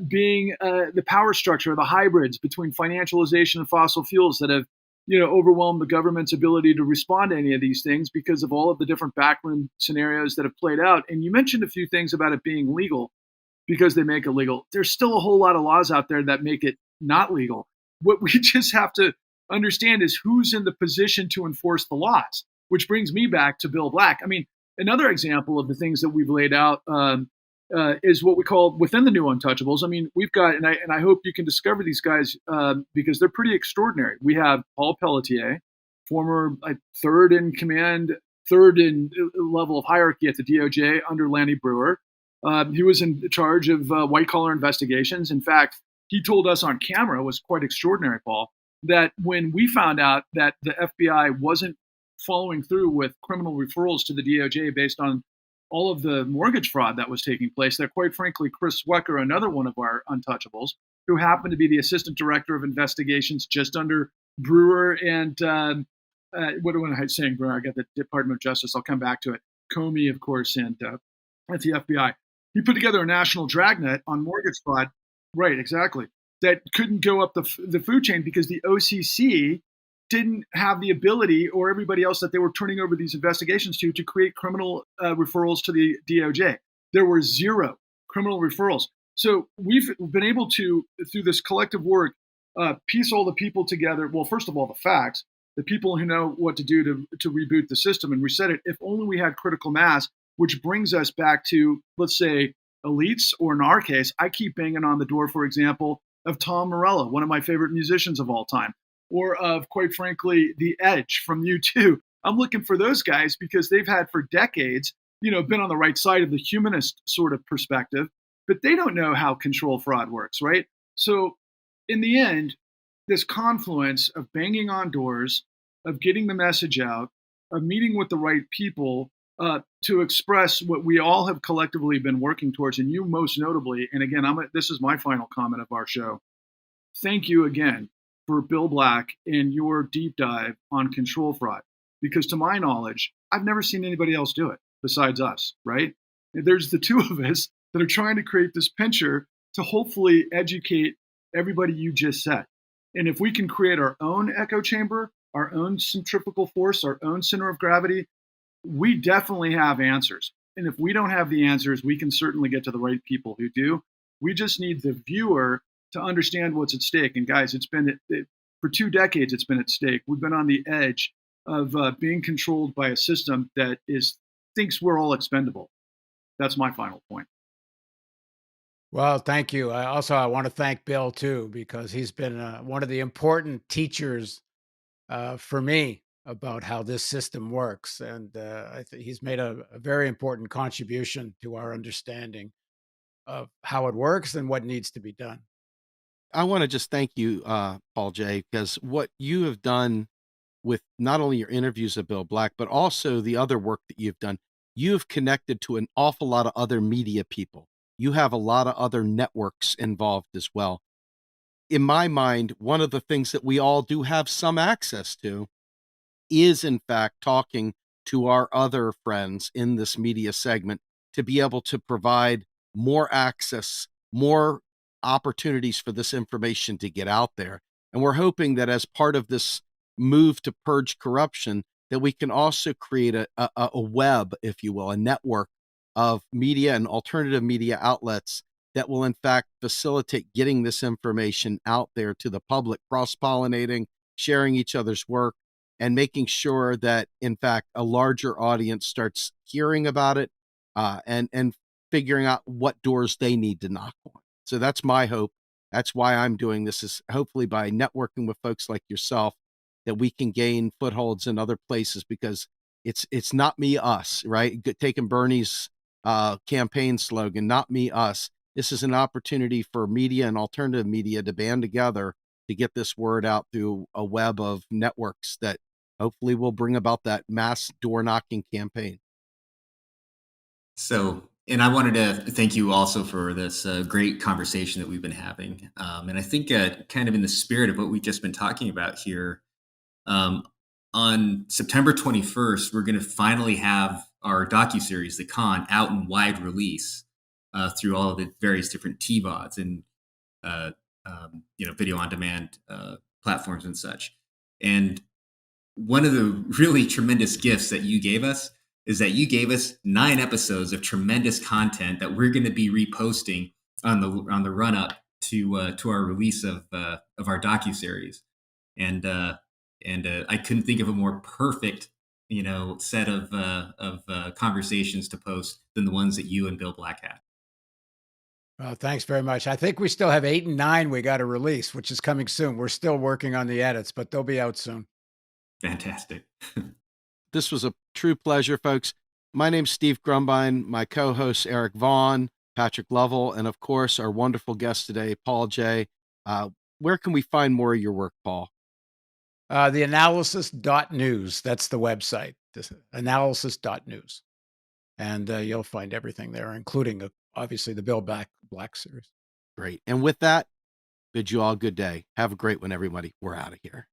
being the power structure, the hybrids between financialization and fossil fuels that have overwhelmed the government's ability to respond to any of these things because of all of the different backroom scenarios that have played out. And you mentioned a few things about it being legal because they make it legal. There's still a whole lot of laws out there that make it not legal. What we just have to understand is who's in the position to enforce the laws, which brings me back to Bill Black. I mean, another example of the things that we've laid out is what we call within the new Untouchables. I mean, we've got, and I hope you can discover these guys because they're pretty extraordinary. We have Paul Pelletier, former third in command, third in level of hierarchy at the DOJ under Lanny Breuer. He was in charge of white collar investigations. In fact, he told us on camera, was quite extraordinary, Paul, that when we found out that the FBI wasn't following through with criminal referrals to the DOJ based on all of the mortgage fraud that was taking place, that quite frankly, Chris Swecker, another one of our Untouchables, who happened to be the assistant director of investigations just under Brewer and what am I saying, Brewer? I got the Department of Justice. I'll come back to it. Comey, of course, and at the FBI. He put together a national dragnet on mortgage fraud. Right, exactly. That couldn't go up the food chain because the OCC didn't have the ability, or everybody else that they were turning over these investigations to create criminal referrals to the DOJ. There were zero criminal referrals. So we've been able to, through this collective work, piece all the people together. Well, first of all, the facts, the people who know what to do to reboot the system and reset it. If only we had critical mass, which brings us back to, let's say, elites, or in our case, I keep banging on the door, for example, of Tom Morello, one of my favorite musicians of all time, or of, quite frankly, The Edge from U2. I'm looking for those guys because they've had for decades, been on the right side of the humanist sort of perspective, but they don't know how control fraud works, right? So in the end, this confluence of banging on doors, of getting the message out, of meeting with the right people to express what we all have collectively been working towards, and you most notably, and again, this is my final comment of our show. Thank you again for Bill Black and your deep dive on control fraud, because to my knowledge, I've never seen anybody else do it besides us, right? There's the two of us that are trying to create this pincher to hopefully educate everybody you just said. And if we can create our own echo chamber, our own centrifugal force, our own center of gravity, we definitely have answers. And if we don't have the answers, we can certainly get to the right people who do. We just need the viewer to understand what's at stake. And guys, for 2 decades, it's been at stake. We've been on the edge of being controlled by a system that thinks we're all expendable. That's my final point. Well, thank you. I want to thank Bill too, because he's been one of the important teachers for me about how this system works. And I think he's made a very important contribution to our understanding of how it works and what needs to be done. I want to just thank you, Paul J, because what you have done with not only your interviews of Bill Black, but also the other work that you've done. You've connected to an awful lot of other media people. You have a lot of other networks involved as well. In my mind, one of the things that we all do have some access to is, in fact, talking to our other friends in this media segment to be able to provide more access, more opportunities for this information to get out there. And we're hoping that as part of this move to purge corruption, that we can also create a web, if you will, a network of media and alternative media outlets that will, in fact, facilitate getting this information out there to the public, cross-pollinating, sharing each other's work, and making sure that, in fact, a larger audience starts hearing about it and figuring out what doors they need to knock on. So that's my hope. That's why I'm doing this, is hopefully by networking with folks like yourself that we can gain footholds in other places, because it's not me, us, right? Taking Bernie's campaign slogan, not me, us. This is an opportunity for media and alternative media to band together to get this word out through a web of networks that hopefully will bring about that mass door knocking campaign. So, and I wanted to thank you also for this great conversation that we've been having. And I think kind of in the spirit of what we've just been talking about here, on September 21st, we're going to finally have our docuseries, The Con, out in wide release through all of the various different TVODs and video on demand platforms and such. And one of the really tremendous gifts that you gave us is that you gave us 9 episodes of tremendous content that we're going to be reposting on the run up to our release of our docuseries. And I couldn't think of a more perfect set of conversations to post than the ones that you and Bill Black had. Well, thanks very much. I think we still have 8 and 9 we got to release, which is coming soon. We're still working on the edits, but they'll be out soon. Fantastic. This was a true pleasure, folks. My name's Steve Grumbine, my co-hosts Eric Vaughan, Patrick Lovell, and of course our wonderful guest today, Paul J. Where can we find more of your work, Paul? Theanalysis.news. That's the website. Analysis.news. And you'll find everything there, including obviously the Bill Black series. Great. And with that, bid you all a good day. Have a great one, everybody. We're out of here.